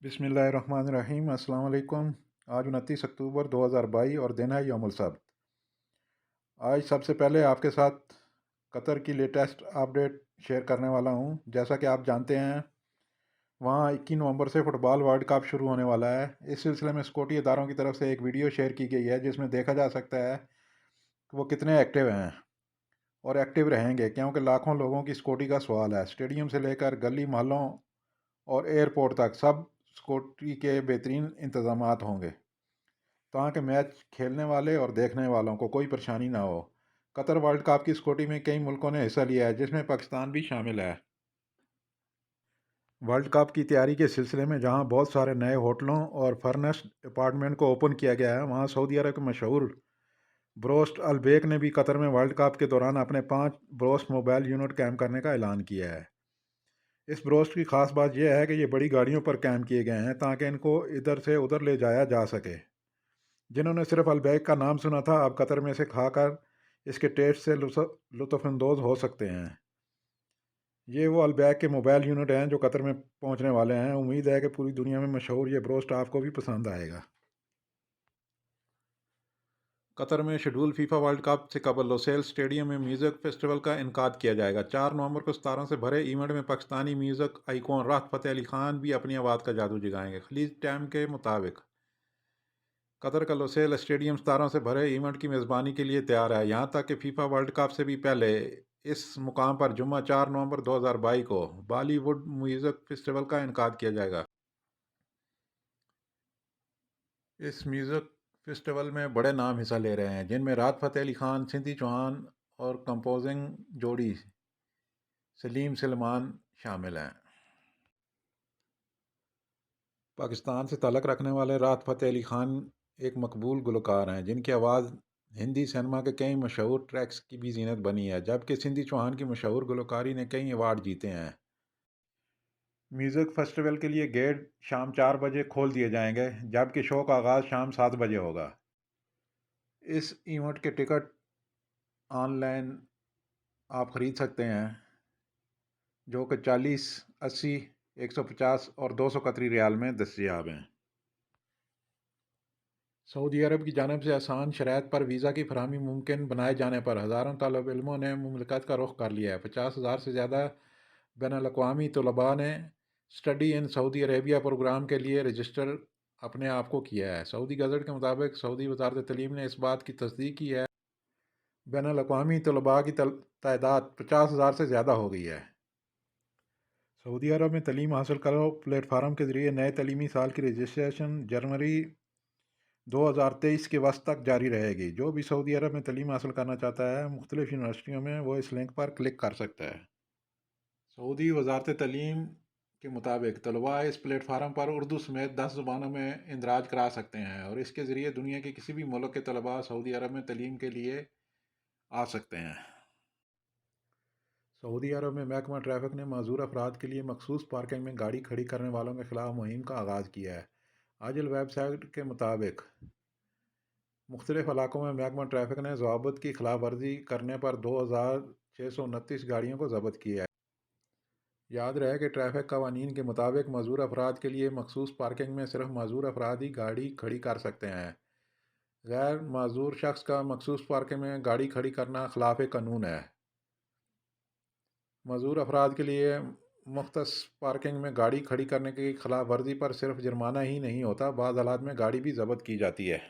बिस्मिल्लाहिर्रहमानिर्रहीम। अस्सलाम वालेकुम। आज 29 अक्टूबर 2022 और दिन है यौमुल सब्त। आज सबसे पहले आपके साथ कतर की लेटेस्ट अपडेट शेयर करने वाला हूं। जैसा कि आप जानते हैं, वहां 21 नवंबर से फ़ुटबॉल वर्ल्ड कप शुरू होने वाला है। इस सिलसिले में सिक्योरिटी इदारों की तरफ से एक वीडियो शेयर की गई है जिसमें देखा जा सकता है कि वो कितने एक्टिव हैं और एक्टिव रहेंगे, क्योंकि लाखों लोगों की सिक्योरिटी का सवाल है। स्टेडियम से लेकर गली मोहल्लों और एयरपोर्ट तक सब सिक्योरिटी के बेहतरीन इंतजामात होंगे ताकि मैच खेलने वाले और देखने वालों को कोई परेशानी ना हो। कतर वर्ल्ड कप की सिक्योरिटी में कई मुल्कों ने हिस्सा लिया है, जिसमें पाकिस्तान भी शामिल है। वर्ल्ड कप की तैयारी के सिलसिले में जहां बहुत सारे नए होटलों और फर्नेस्ड अपार्टमेंट को ओपन किया गया है, वहां सऊदी अरब के मशहूर ब्रोस्ट अलबेक ने भी कतर में वर्ल्ड कप के दौरान अपने 5 ब्रोस्ट मोबाइल यूनिट कैम्प करने का ऐलान किया है। इस ब्रोस्ट की खास बात यह है कि ये बड़ी गाड़ियों पर कैम्प किए गए हैं ताकि इनको इधर से उधर ले जाया जा सके। जिन्होंने सिर्फ अलबैक का नाम सुना था, अब कतर में से खाकर इसके टेस्ट से लुत्फ़अंदोज़ हो सकते हैं। ये वो अलबैक के मोबाइल यूनिट हैं जो कतर में पहुंचने वाले हैं। उम्मीद है कि पूरी दुनिया में मशहूर ये ब्रोस्ट आपको भी पसंद आएगा। कतर में शेड्यूल फीफा वर्ल्ड कप से कबल लोसेल स्टेडियम में म्यूज़िक फेस्टिवल का इनकाद किया जाएगा। 4 नवंबर को सितारों से भरे इवेंट में पाकिस्तानी म्यूज़िक आइकॉन राहत फ़तेह अली खान भी अपनी आवाज़ का जादू जगाएंगे। खलीज टाइम के मुताबिक कतर का लोसेल स्टेडियम सितारों से भरे इवेंट की मेज़बानी के लिए तैयार है। यहाँ तक कि फीफा वर्ल्ड कप से भी पहले इस मुकाम पर जुम्मा 4 नवंबर 2022 को बॉलीवुड म्यूज़िक फेस्टिवल का इनकाद किया जाएगा। इस म्यूज़िक फेस्टिवल में बड़े नाम हिस्सा ले रहे हैं, जिनमें राहत फ़तेह अली खान, सिंधी चौहान और कंपोजिंग जोड़ी सलीम सलमान शामिल हैं। पाकिस्तान से ताल्लुक़ रखने वाले राहत फ़तेह अली खान एक मकबूल गुलकार हैं, जिनकी आवाज़ हिंदी सिनेमा के कई मशहूर ट्रैक्स की भी ज़ीनत बनी है, जबकि सिंधी चौहान की मशहूर गुलकारी ने कई अवार्ड जीते हैं। म्यूज़िक फेस्टिवल के लिए गेट शाम 4 बजे खोल दिए जाएंगे, जबकि शो का आगाज़ शाम 7 बजे होगा। इस इवेंट के टिकट ऑनलाइन आप ख़रीद सकते हैं, जो कि 40, 80, 150 और 200 कतरी रियाल में दस्तयाब हैं। सऊदी अरब की जानिब से आसान शराइत पर वीज़ा की फरहमी मुमकिन बनाए जाने पर हज़ारों तालिब इल्मों ने मुमलकत का रुख कर लिया है। 50,000 से ज़्यादा बैनुल-अक़वामी तलबा ने study in Saudi Arabia program के लिए रजिस्टर अपने आप को किया है। सऊदी गज़ट के मुताबिक सऊदी वज़ारत तलीम ने इस बात की तस्दीक की है बैनुल-अक़वामी तलबा की तादाद 50,000 से ज़्यादा हो गई है। सऊदी अरब में तलीम हासिल करो प्लेटफार्म के ज़रिए नए तलीमी साल की रजिस्ट्रेशन जनवरी 2023 के वक्त तक जारी रहेगी। जो भी सऊदी अरब में तलीम हासिल करना चाहता है मुख्तलिफ यूनिवर्सिटियों में, वो इस लिंक पर क्लिक कर सकता है। सऊदी वज़ारत तलीम के मुताबिक तलबा इस प्लेटफार्म पर उर्दू समेत 10 ज़ुबानों में इंदराज करा सकते हैं और इसके ज़रिए दुनिया के किसी भी मुल्क के तलबा सऊदी अरब में तलीम के लिए आ सकते हैं। सऊदी अरब में महकमा ट्रैफिक ने माजूर अफराद के लिए मखसूस पार्किंग में गाड़ी खड़ी करने वालों के खिलाफ मुहिम का आगाज़ किया है। आजिल वेबसाइट के मुताबिक मुख्तलिफ इलाकों में महकमा ट्रैफिक ने ज़वाबित की खिलाफ वर्जी करने पर 2,629 गाड़ियों को ज़ब्त किया है। याद रहे कि ट्रैफिक कवानीन के मुताबिक माजूर अफराद के लिए मखसूस पार्किंग में सिर्फ माजूर अफराद ही गाड़ी खड़ी कर सकते हैं। गैर माजूर शख्स का मखसूस पार्किंग में गाड़ी खड़ी करना खिलाफ कानून है। माजूर अफराद के लिए मुख्तस पार्किंग में गाड़ी खड़ी करने की खिलाफ वर्जी पर सिर्फ जुर्माना ही नहीं होता, बाज़ हालात में गाड़ी भी ज़ब्त की जाती है।